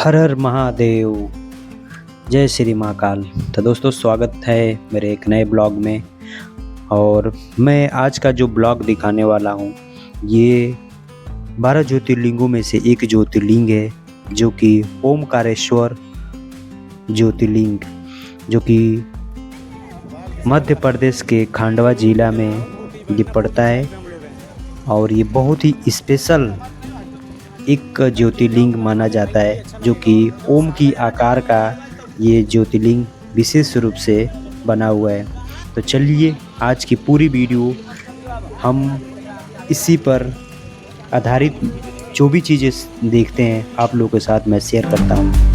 हर हर महादेव। जय श्री महाकाल। तो दोस्तों स्वागत है मेरे एक नए ब्लॉग में। और मैं आज का जो ब्लॉग दिखाने वाला हूँ ये 12 ज्योतिर्लिंगों में से एक ज्योतिर्लिंग है, जो कि ओमकारेश्वर ज्योतिर्लिंग, जो कि मध्य प्रदेश के खंडवा जिला में ये पड़ता है। और ये बहुत ही स्पेशल एक ज्योतिर्लिंग माना जाता है, जो कि ओम की आकार का ये ज्योतिर्लिंग विशेष रूप से बना हुआ है। तो चलिए आज की पूरी वीडियो हम इसी पर आधारित जो भी चीज़ें देखते हैं आप लोगों के साथ मैं शेयर करता हूँ।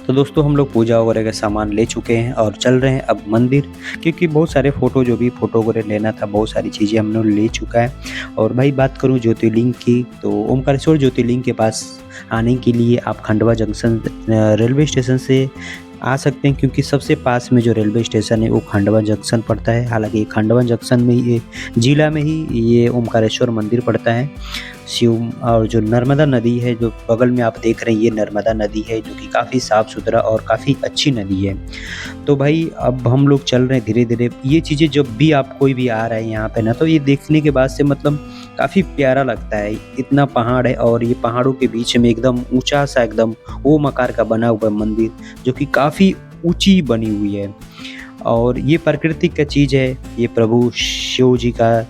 तो दोस्तों हम लोग पूजा वगैरह का सामान ले चुके हैं और चल रहे हैं अब मंदिर, क्योंकि बहुत सारे फ़ोटो जो भी फ़ोटो वगैरह लेना था, बहुत सारी चीज़ें हम लोग ले चुका है। और भाई बात करूं ज्योतिर्लिंग की, तो ओमकारेश्वर ज्योतिर्लिंग के पास आने के लिए आप खंडवा जंक्शन रेलवे स्टेशन से आ सकते हैं, क्योंकि सबसे पास में जो रेलवे स्टेशन है वो खंडवा जंक्शन पड़ता है। हालांकि खंडवा जंक्शन में ये जिला में ही ये ओमकारेश्वर मंदिर पड़ता है शिव। और जो नर्मदा नदी है जो बगल में आप देख रहे हैं, ये नर्मदा नदी है, जो कि काफ़ी साफ़ सुथरा और काफ़ी अच्छी नदी है। तो भाई अब हम लोग चल रहे हैं धीरे धीरे। ये चीज़ें जब भी आप कोई भी आ रहा है यहाँ पे ना, तो ये देखने के बाद से मतलब काफ़ी प्यारा लगता है। इतना पहाड़ है और ये पहाड़ों के बीच में एकदम ऊंचा सा एकदम ओम आकार का बना हुआ मंदिर, जो कि काफ़ी ऊंची बनी हुई है। और ये प्राकृतिक का चीज़ है, ये प्रभु शिव जी का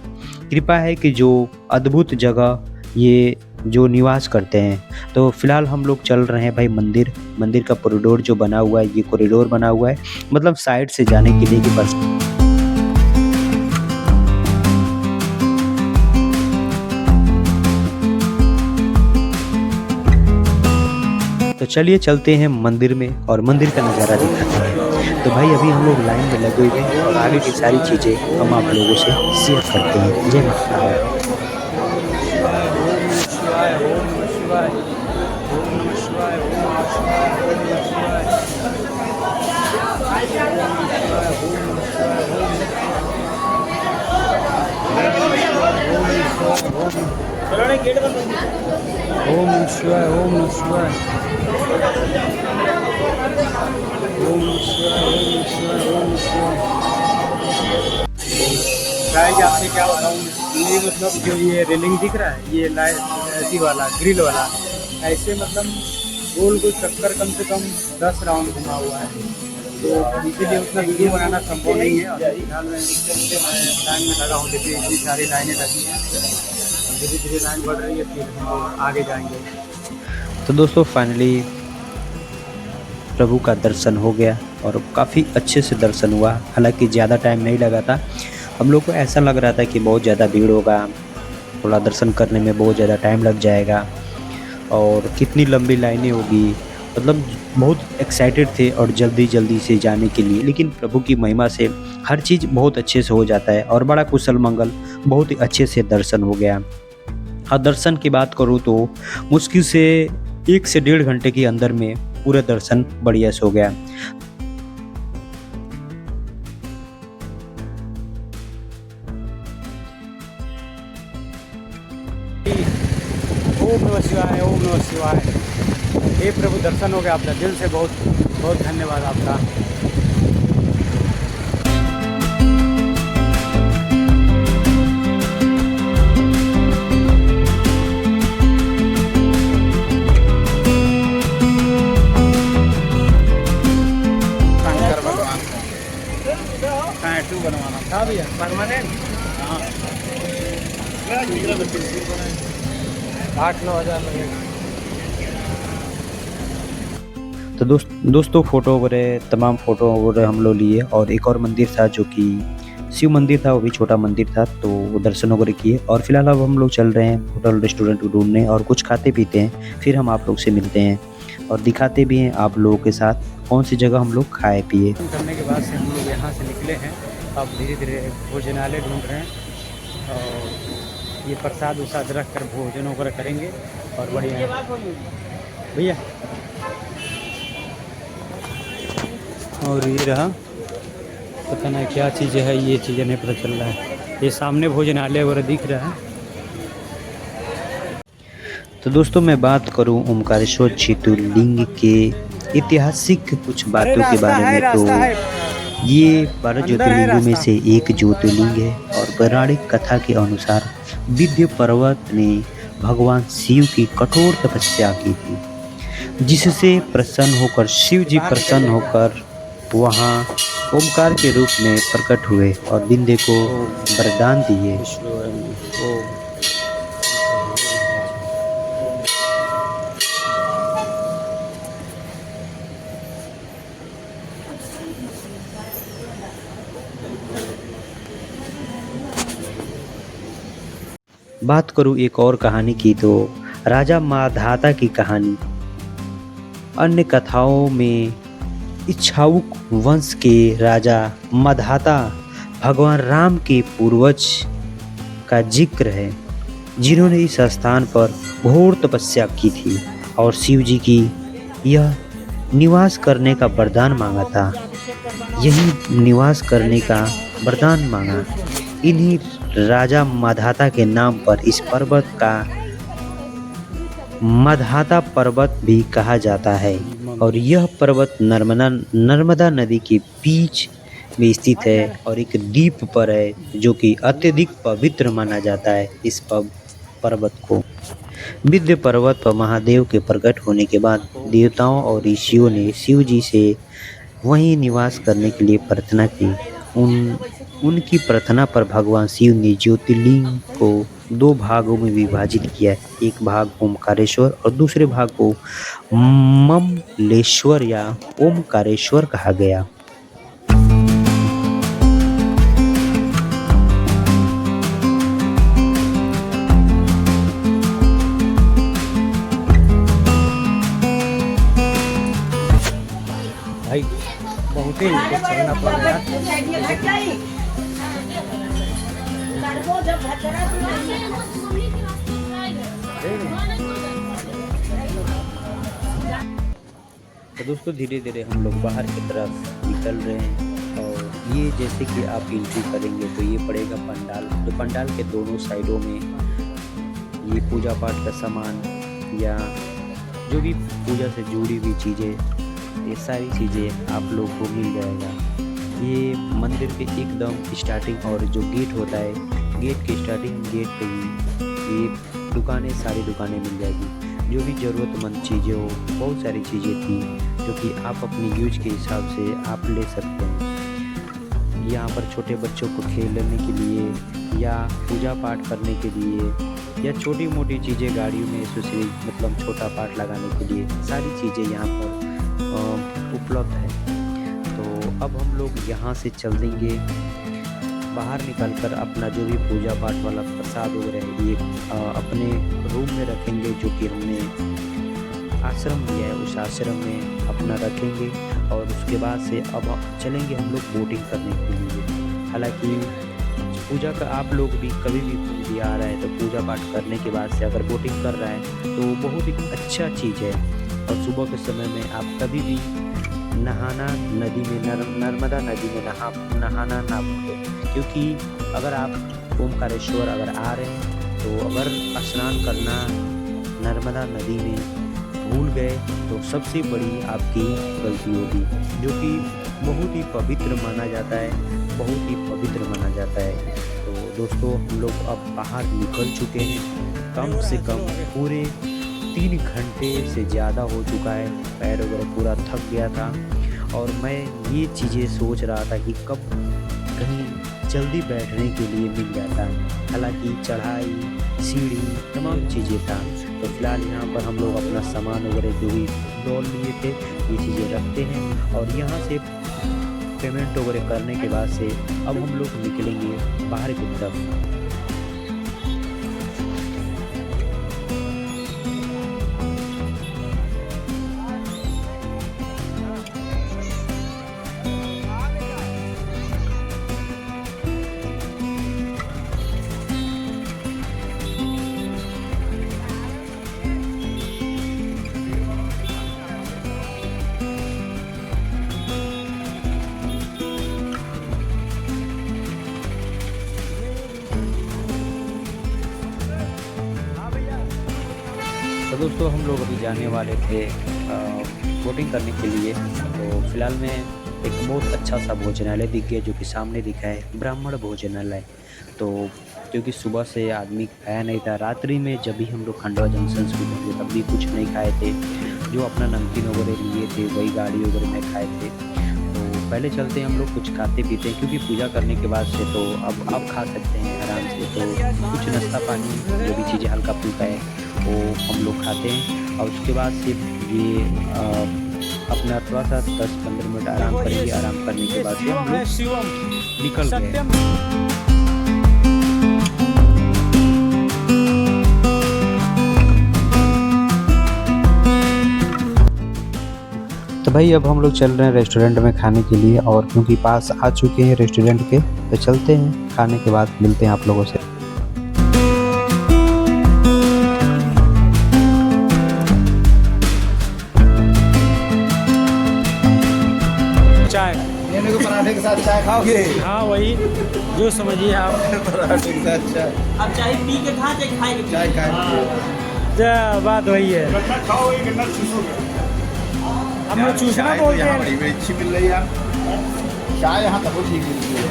कृपा है कि जो अद्भुत जगह ये जो निवास करते हैं। तो फिलहाल हम लोग चल रहे हैं भाई मंदिर का कॉरिडोर जो बना हुआ है, ये कॉरिडोर बना हुआ है मतलब साइड से जाने के लिए कि बस। तो चलिए चलते हैं मंदिर में और मंदिर का नज़ारा दिखाते हैं। तो भाई अभी हम लोग लाइन में लगे हुए हैं और आगे की सारी चीज़ें हम आप लोगों से शेयर करते हैं। जय माता। ओम नमः शिवाय, ओम नमः शिवाय, ओम नमः शिवाय, ओम नमः शिवाय, ओम नमः शिवाय। गाइस आपसे क्या बताऊँ, ये मतलब जो ये रेलिंग दिख रहा है, ये ऐसी वाला ग्रिल वाला ऐसे मतलब गोल गोल चक्कर कम से कम 10 राउंड घुमा हुआ है। तो इसीलिए उतना वीडियो बनाना संभव नहीं है। और फिलहाल मैं लाइन में लगा हूँ, देखिए इतनी सारी लाइनें लगी हैं, धीरे धीरे लाइन बढ़ रही है, फिर हम आगे जाएंगे। तो दोस्तों फाइनली प्रभु का दर्शन हो गया और काफ़ी अच्छे से दर्शन हुआ। हालांकि ज़्यादा टाइम नहीं लगा था, हम लोग को ऐसा लग रहा था कि बहुत ज़्यादा भीड़ होगा, थोड़ा दर्शन करने में बहुत ज़्यादा टाइम लग जाएगा और कितनी लंबी लाइनें होगी, मतलब बहुत एक्साइटेड थे और जल्दी से जाने के लिए। लेकिन प्रभु की महिमा से हर चीज़ बहुत अच्छे से हो जाता है और बड़ा कुशल मंगल बहुत ही अच्छे से दर्शन हो गया। और दर्शन की बात करूँ तो मुश्किल से 1 से 1.5 घंटे के अंदर में पूरा दर्शन बढ़िया से हो गया। ओम नमः शिवाय, ओम नमः शिवाय। हे प्रभु दर्शन हो गया आपका, दिल से बहुत बहुत धन्यवाद आपका। टैटू बनवाना था भैया, परमानेंट। हाँ 8-9 हज़ार लगेगा। तो दोस्तों फ़ोटो वगैरह तमाम फ़ोटो वगैरह हम लोग लिए। और एक और मंदिर था जो कि शिव मंदिर था, वो भी छोटा मंदिर था, तो वो दर्शन वगैरह किए। और फिलहाल अब हम लोग चल रहे हैं होटल रेस्टोरेंट ढूंढने और कुछ खाते पीते हैं, फिर हम आप लोग से मिलते हैं और दिखाते भी हैं आप लोगों के साथ कौन सी जगह हम लोग खाए पिए। करने के बाद से हम लोग यहाँ से निकले हैं, अब धीरे धीरे भोजनालय ढूंढ रहे हैं और ये प्रसाद उसाद रख कर भोजन वगैरह करेंगे और बढ़िया भैया। और ये रहा, पता नहीं क्या चीज़ है, ये चीज़ें नहीं पता चल रहा है। ये सामने भोजनालय वगैरह दिख रहा है, तो दोस्तों मैं बात करूं ओमकारेश्वर ज्योतिर्लिंग के ऐतिहासिक कुछ अरे बातों के बारे में, तो रास्ता है ये 12 अंदर है ज्योतिर्लिंगों में रास्ता। से एक ज्योतिर्लिंग है और पौराणिक कथा के अनुसार विंध्य पर्वत ने भगवान शिव की कठोर तपस्या की थी, जिससे प्रसन्न होकर शिव जी बाहर निकल प्रसन्न जाएगा। होकर वहाँ ओमकार के रूप में प्रकट हुए और विंध्य को वरदान दिए। बात करूँ एक और कहानी की, तो राजा माधाता की कहानी। अन्य कथाओं में इक्ष्वाकु वंश के राजा माधाता भगवान राम के पूर्वज का जिक्र है, जिन्होंने इस स्थान पर घोर तपस्या की थी और शिव जी की यह निवास करने का वरदान मांगा था। यही निवास करने का वरदान मांगा। इन्हीं राजा माधाता के नाम पर इस पर्वत का माधाता पर्वत भी कहा जाता है और यह पर्वत नर्मदा नदी के बीच में स्थित है और एक द्वीप पर है, जो कि अत्यधिक पवित्र माना जाता है। इस पर्वत को विंध्य पर्वत पर महादेव के प्रकट होने के बाद देवताओं और ऋषियों ने शिव जी से वहीं निवास करने के लिए प्रार्थना की। उनकी प्रार्थना पर भगवान शिव ने ज्योतिर्लिंग को 2 भागों में विभाजित किया। एक भाग ओमकारेश्वर और दूसरे भाग को ममलेश्वर या ओमकारेश्वर कहा गया। भाई बहुत ही चलना पड़ रहा है। तो दोस्तों धीरे धीरे हम लोग बाहर की तरफ निकल रहे हैं और ये जैसे कि आप एंट्री करेंगे तो ये पड़ेगा पंडाल। तो पंडाल के दोनों साइडों में ये पूजा पाठ का सामान या जो भी पूजा से जुड़ी हुई चीज़ें, ये सारी चीज़ें आप लोग को मिल जाएगा। ये मंदिर के एकदम स्टार्टिंग और जो गेट होता है, गेट के स्टार्टिंग गेट पे ही ये दुकानें, सारी दुकानें मिल जाएगी। जो भी ज़रूरतमंद चीज़ें हो, बहुत सारी चीज़ें थी जो कि आप अपनी यूज के हिसाब से आप ले सकते हैं। यहाँ पर छोटे बच्चों को खेलने के लिए या पूजा पाठ करने के लिए या छोटी मोटी चीज़ें गाड़ियों में एसेसरीज, मतलब छोटा पाठ लगाने के लिए सारी चीज़ें यहाँ पर उपलब्ध है। तो अब हम लोग यहाँ से चल देंगे बाहर निकलकर अपना जो भी पूजा पाठ वाला प्रसाद वगैरह ये अपने रूम में रखेंगे, जो कि हमने आश्रम लिया है उस आश्रम में अपना रखेंगे। और उसके बाद से अब चलेंगे हम लोग बोटिंग करने के लिए। हालांकि पूजा का आप लोग भी कभी भी आ रहा है तो पूजा पाठ करने के बाद से अगर बोटिंग कर रहा है तो बहुत ही अच्छा चीज़ है। और सुबह के समय में आप कभी भी नहाना नदी में, नर्मदा नदी में नहाना ना भूलें, क्योंकि अगर आप ओमकारेश्वर अगर आ रहे हैं तो अगर स्नान करना नर्मदा नदी में भूल गए तो सबसे बड़ी आपकी गलती होगी, जो कि बहुत ही पवित्र माना जाता है, बहुत ही पवित्र माना जाता है। तो दोस्तों हम लोग अब बाहर निकल चुके हैं, कम से कम पूरे 3 घंटे से ज़्यादा हो चुका है। पैर वगैरह पूरा थक गया था और मैं ये चीज़ें सोच रहा था कि कब कहीं जल्दी बैठने के लिए मिल जाता। हालांकि चढ़ाई, सीढ़ी, तमाम चीज़ें था। तो फिलहाल यहाँ पर हम लोग अपना सामान वगैरह जो भी डॉल लिए थे ये चीज़ें रखते हैं और यहाँ से पेमेंट वगैरह करने के बाद से अब हम लोग निकलेंगे बाहर की तरफ। तो दोस्तों हम लोग अभी जाने वाले थे बोटिंग करने के लिए। तो फिलहाल में एक बहुत अच्छा सा भोजनालय दिख गया जो कि सामने दिखा है, ब्राह्मण भोजनालय। तो क्योंकि सुबह से आदमी खाया नहीं था, रात्रि में जब भी हम लोग खंडवा जंक्शन से गुजरे तब भी कुछ नहीं खाए थे, जो अपना नमकीन वगैरह लिए थे वही गाड़ी वगैरह में खाए थे। तो पहले चलते हैं हम लोग कुछ खाते पीते हैं, क्योंकि पूजा करने के बाद से तो अब खा सकते हैं आराम से। तो कुछ नाश्ता पानी जो भी चीज़ें हल्का फुल्का है वो हम लोग खाते हैं, और उसके बाद सिर्फ ये अपना थोड़ा सा 10-15 मिनट आराम करेंगे। आराम करने के बाद हम लोग निकल गए। तो भाई अब हम लोग चल रहे हैं रेस्टोरेंट में खाने के लिए, और क्योंकि पास आ चुके हैं रेस्टोरेंट के तो चलते हैं, खाने के बाद मिलते हैं आप लोगों से। चाय को पराठे के साथ चाय खाओगे? हाँ वही जो समझिए आप। पराठे के साथ चाय। अब चाय पी के खा चाहे खाए के चाय खाए। जा बात वही है, हम लोग चूसना चाय तो बोलते यहाँ हैं। बड़ी बड़ी अच्छी मिल रही है यार। चाय यहाँ तक ठीक मिलती है।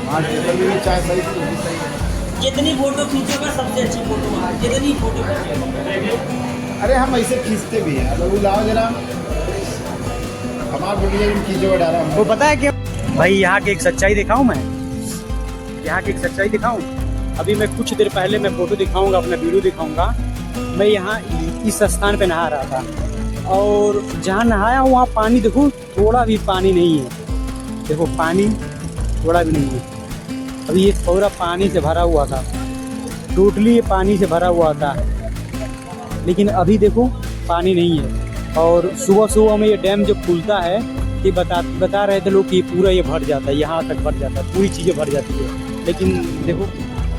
वहाँ टेबल में भी चाय सही सही है। जितनी फोटो खींचोगे सबसे अच्छी फोटो वहाँ, जितनी फोटो खींचोगे। अरे हम ऐसे खींचते भी हैं, अगर वो लाओ जरा हमारे फोटो खींचो डाला वो पता है कि भाई यहाँ की एक सच्चाई दिखाऊं मैं, यहाँ की एक सच्चाई दिखाऊं। अभी मैं कुछ देर पहले मैं फोटो दिखाऊंगा, अपना वीडियो दिखाऊंगा। मैं यहाँ इस स्थान पे नहा रहा था, और जहाँ नहाया हूँ वहाँ पानी देखो थोड़ा भी पानी नहीं है। देखो पानी थोड़ा भी नहीं है। अभी ये पूरा पानी से भरा हुआ था, टोटली ये पानी से भरा हुआ था, लेकिन अभी देखो पानी नहीं है। और सुबह सुबह में ये डैम जब खुलता है कि बता रहे थे लोग कि पूरा ये भर जाता है, यहाँ तक भर जाता है, पूरी चीज़ें भर जाती है, लेकिन देखो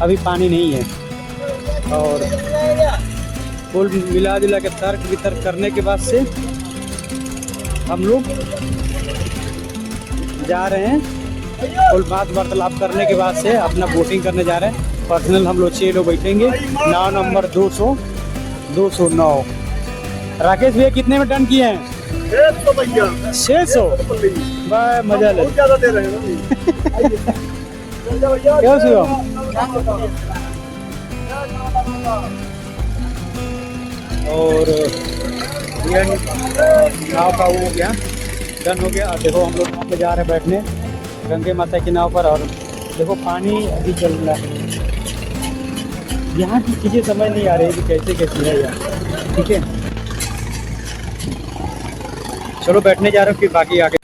अभी पानी नहीं है। और कुल मिला जुला के तर्क वितर्क करने के बाद से हम लोग जा रहे हैं, कुल बात वार्तालाप करने के बाद से अपना बोटिंग करने जा रहे हैं। पर्सनल हम लोग 6 लोग बैठेंगे, नाव नंबर 209। राकेश भैया कितने में डन किए हैं? 600 भाई मजा ले। क्यों सुबह और ये नाव का वो हो गया, डन हो गया। देखो हम लोग वहाँ पे जा रहे हैं बैठने गंगे माता की नाव पर, और देखो पानी अभी चल रहा है। यहाँ की चीज़ें समझ नहीं आ रही कि कैसे कैसे है यार। ठीक है चलो बैठने जा रहे हो, फिर बाकी आगे।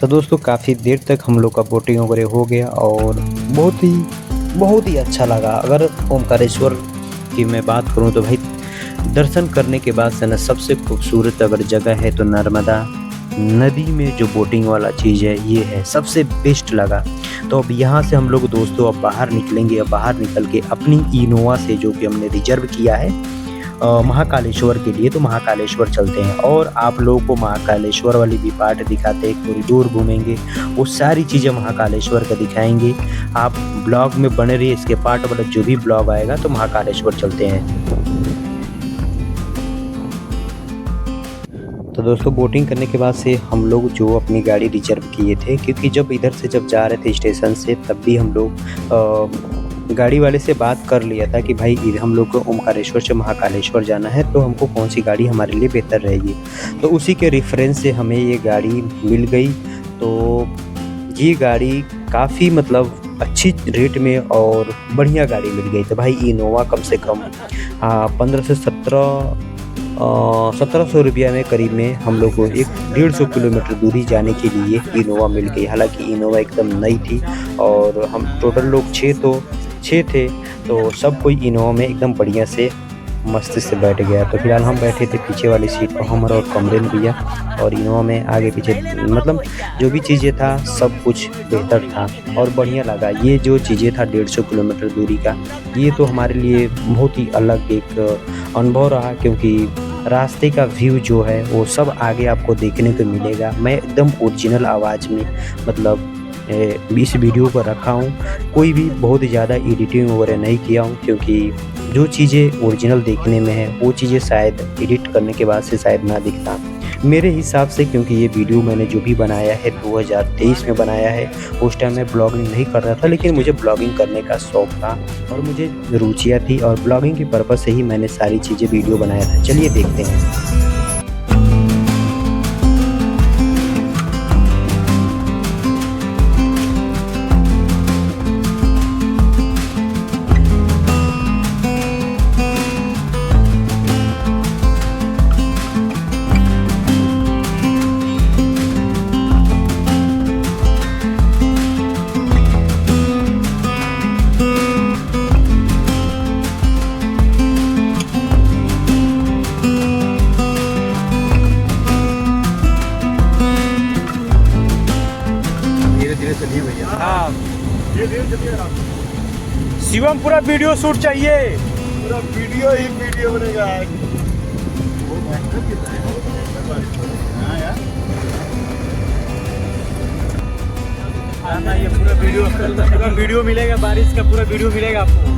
तो दोस्तों काफ़ी देर तक हम लोग का बोटिंग वगैरह हो गया और बहुत ही अच्छा लगा। अगर ओमकारेश्वर की मैं बात करूं तो भाई दर्शन करने के बाद से ना सबसे खूबसूरत अगर जगह है तो नर्मदा नदी में जो बोटिंग वाला चीज़ है ये है सबसे बेस्ट लगा। तो अब यहाँ से हम लोग दोस्तों अब बाहर निकलेंगे। अब बाहर निकल के अपनी इनोवा से जो कि हमने रिजर्व किया है महाकालेश्वर के लिए, तो महाकालेश्वर चलते हैं और आप लोगों को महाकालेश्वर वाली भी पार्ट दिखाते हैं। कॉरिडोर घूमेंगे, वो सारी चीज़ें महाकालेश्वर का दिखाएंगे। आप ब्लॉग में बने रहिए, इसके पार्ट वाला जो भी ब्लॉग आएगा तो महाकालेश्वर चलते हैं। तो दोस्तों बोटिंग करने के बाद से हम लोग जो अपनी गाड़ी रिजर्व किए थे, क्योंकि जब इधर से जब जा रहे थे स्टेशन से तब भी हम लोग गाड़ी वाले से बात कर लिया था कि भाई हम लोग को ओमकारेश्वर से महाकालेश्वर जाना है तो हमको कौन सी गाड़ी हमारे लिए बेहतर रहेगी। तो उसी के रेफरेंस से हमें ये गाड़ी मिल गई। तो ये गाड़ी काफ़ी मतलब अच्छी रेट में और बढ़िया गाड़ी मिल गई। तो भाई इनोवा कम से कम 15 से 1700 रुपया में करीब में हम लोग को 150 किलोमीटर दूरी जाने के लिए इनोवा मिल गई। हालांकि इनोवा एकदम नई थी और हम टोटल लोग 6 थे, तो सब कोई इनोवा में एकदम बढ़िया से मस्त से बैठ गया। तो फिलहाल हम बैठे थे पीछे वाली सीट पर, हमारा और कमरेन भैया, और इनोवा में आगे पीछे मतलब जो भी चीज़ें था सब कुछ बेहतर था और बढ़िया लगा। ये जो चीज़ें था 150 किलोमीटर दूरी का, ये तो हमारे लिए बहुत ही अलग एक अनुभव रहा, क्योंकि रास्ते का व्यू जो है वो सब आगे आपको देखने को मिलेगा। मैं एकदम ओरिजिनल आवाज़ में मतलब इस वीडियो को रखा हूँ, कोई भी बहुत ज़्यादा एडिटिंग वगैरह नहीं किया हूँ, क्योंकि जो चीज़ें ओरिजिनल देखने में है वो चीज़ें शायद एडिट करने के बाद से शायद ना दिखता मेरे हिसाब से। क्योंकि ये वीडियो मैंने जो भी बनाया है 2023 में बनाया है, उस टाइम मैं ब्लॉगिंग नहीं कर रहा था, लेकिन मुझे ब्लॉगिंग करने का शौक़ था और मुझे रुचियाँ थी और ब्लॉगिंग के पर्पज़ से ही मैंने सारी चीज़ें वीडियो बनाया था। चलिए देखते हैं। हाँ, शिवम पूरा वीडियो शूट चाहिए, पूरा वीडियो ही वीडियो बनेगा। ये पूरा वीडियो मिलेगा, बारिश का पूरा वीडियो मिलेगा आपको।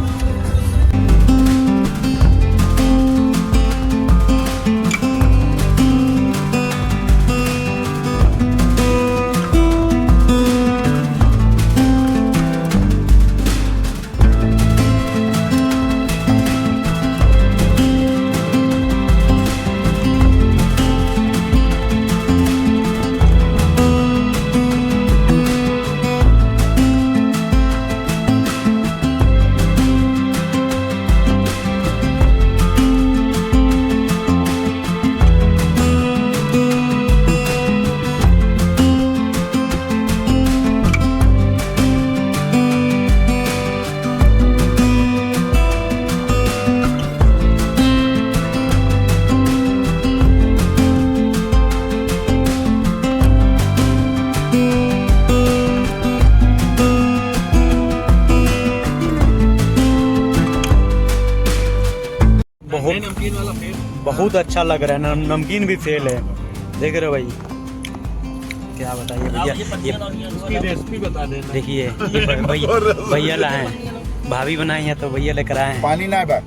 बहुत अच्छा लग रहा है, नमकीन भी फेल है, देख रहे हो भाई। क्या बताइए भैया, ये रेसिपी बता देना। देखिए भैया लाए हैं, भाभी बनाई है तो भैया लेकर आए हैं। पानी ना बा।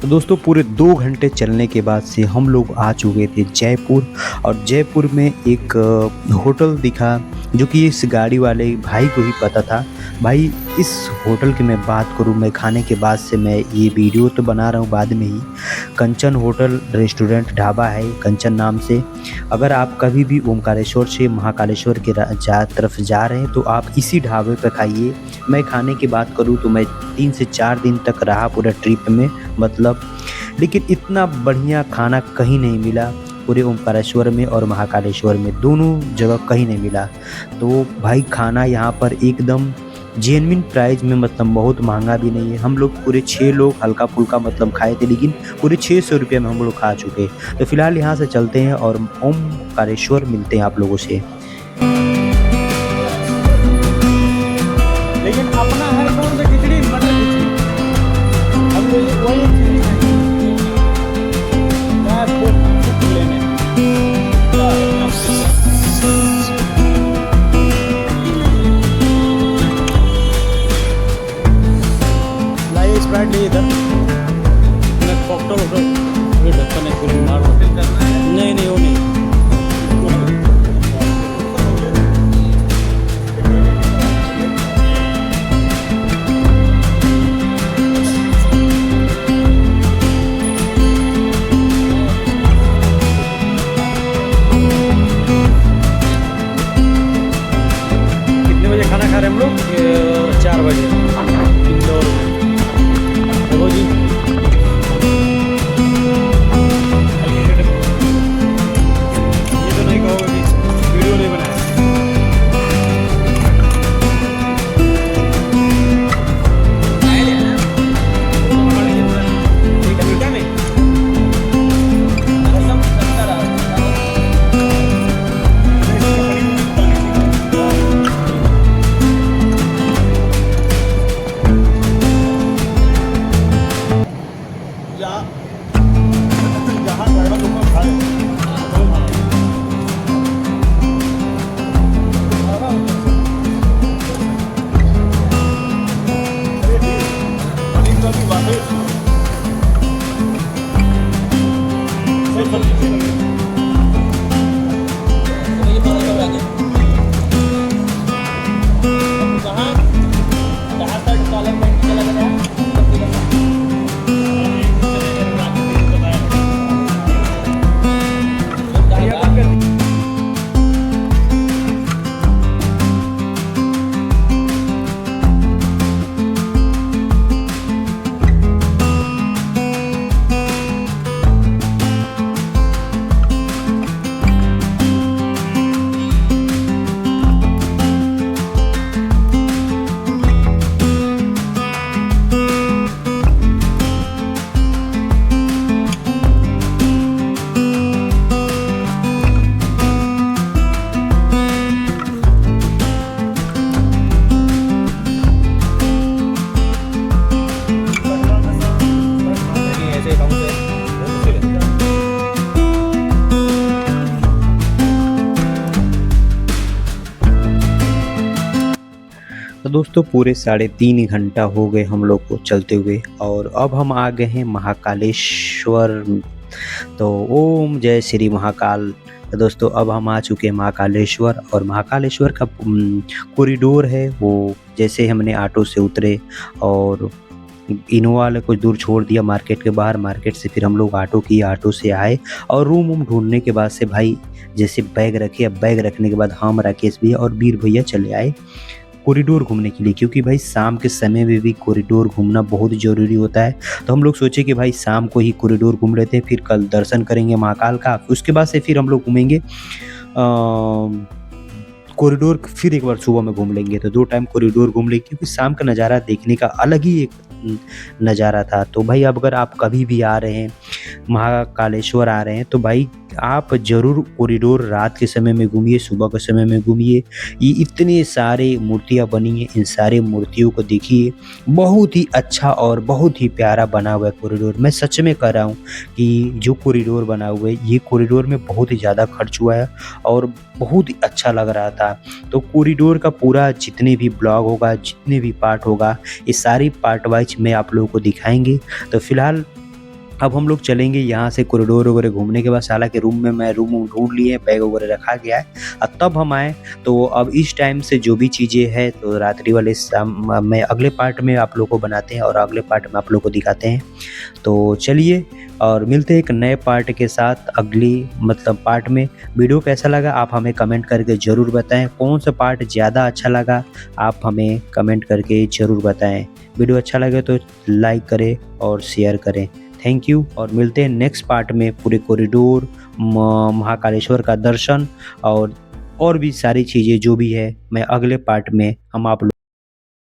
तो दोस्तों पूरे 2 घंटे चलने के बाद से हम लोग आ चुके थे जयपुर, और जयपुर में एक होटल दिखा जो कि इस गाड़ी वाले भाई को ही पता था। भाई इस होटल की मैं बात करूँ, मैं खाने के बाद से मैं ये वीडियो तो बना रहा हूँ बाद में ही। कंचन होटल रेस्टोरेंट ढाबा है कंचन नाम से। अगर आप कभी भी ओमकारेश्वर से महाकालेश्वर के तरफ जा रहे हैं तो आप इसी ढाबे पर खाइए। मैं खाने की बात करूँ तो मैं 3 से 4 दिन तक रहा पूरा ट्रिप में, मतलब लेकिन इतना बढ़िया खाना कहीं नहीं मिला पूरे ओमकारेश्वर में और महाकालेश्वर में, दोनों जगह कहीं नहीं मिला। तो भाई खाना यहाँ पर एकदम जेन्युइन प्राइस में, मतलब बहुत महंगा भी नहीं है। हम लोग पूरे 6 लोग हल्का फुल्का मतलब खाए थे, लेकिन पूरे 600 रुपये में हम लोग खा चुके। तो फिलहाल यहाँ से चलते हैं और ओमकारेश्वर मिलते हैं आप लोगों से। लेकिन अपना है कौन सा खिचड़ी, मटर खिचड़ी। हम लोग वही खिचड़ी खाएंगे। मैं फूट लेने लाइए स्प्राइट ले इधर। मैं कॉकटेल उठो, ये ढक्कन है पूरी मार दो। नहीं नहीं वो नहीं। कितने बजे खाना खा रहे हैं हम लोग? 4 बजे इंदौर में। देखो जी, ये तो नहीं कहोगे कि वीडियो नहीं बनाया। मीठा में जहाँ ड्राइवर लोग को खाए तो दोस्तों पूरे 3.5 घंटा हो गए हम लोग को चलते हुए और अब हम आ गए हैं महाकालेश्वर। तो ओम जय श्री महाकाल। तो दोस्तों अब हम आ चुके हैं महाकालेश्वर और महाकालेश्वर का कॉरिडोर है वो, जैसे हमने ऑटो से उतरे और इनोवा वाले कुछ दूर छोड़ दिया मार्केट के बाहर, मार्केट से फिर हम लोग ऑटो किए, ऑटो से आए और रूम ढूंढने के बाद से भाई जैसे बैग रखे, अब बैग रखने के बाद हम राकेश भैया और वीर भैया चले आए कॉरिडोर घूमने के लिए, क्योंकि भाई शाम के समय में भी कॉरिडोर घूमना बहुत ज़रूरी होता है। तो हम लोग सोचे कि भाई शाम को ही कॉरिडोर घूम लेते हैं, फिर कल दर्शन करेंगे महाकाल का, उसके बाद से फिर हम लोग घूमेंगे कॉरिडोर, फिर एक बार सुबह में घूम लेंगे। तो 2 टाइम कॉरिडोर घूम लेंगे क्योंकि शाम का नज़ारा देखने का अलग ही एक नज़ारा था। तो भाई अब अगर आप कभी भी आ रहे हैं महाकालेश्वर आ रहे हैं तो भाई आप ज़रूर कॉरिडोर रात के समय में घूमिए, सुबह के समय में घूमिए। ये इतने सारे मूर्तियाँ बनी हैं, इन सारे मूर्तियों को देखिए, बहुत ही अच्छा और बहुत ही प्यारा बना हुआ है कॉरिडोर। मैं सच में कह रहा हूँ कि जो कॉरिडोर बना हुआ है ये कॉरिडोर में बहुत ही ज़्यादा खर्च हुआ है और बहुत ही अच्छा लग रहा था। तो कॉरिडोर का पूरा जितने भी ब्लॉग होगा, जितने भी पार्ट होगा, ये सारी पार्ट वाइज में आप लोगों को दिखाएंगे। तो फिलहाल अब हम लोग चलेंगे यहाँ से कॉरिडोर वगैरह घूमने के बाद साला के रूम में मैं रूम ढूंढ लिए, बैग वगैरह रखा गया है। तब हम आए तो अब इस टाइम से जो भी चीज़ें हैं तो रात्रि वाले में अगले पार्ट में आप लोग को बनाते हैं और अगले पार्ट में आप लोग को दिखाते हैं। तो चलिए और मिलते हैं एक नए पार्ट के साथ अगली पार्ट में। वीडियो कैसा लगा आप हमें कमेंट करके ज़रूर बताएं। कौन सा पार्ट ज़्यादा अच्छा लगा आप हमें कमेंट करके ज़रूर बताएं। वीडियो अच्छा लगे तो लाइक करें और शेयर करें। थैंक यू और मिलते हैं नेक्स्ट पार्ट में। पूरे कॉरिडोर, महाकालेश्वर का दर्शन और भी सारी चीज़ें जो भी है मैं अगले पार्ट में हम आप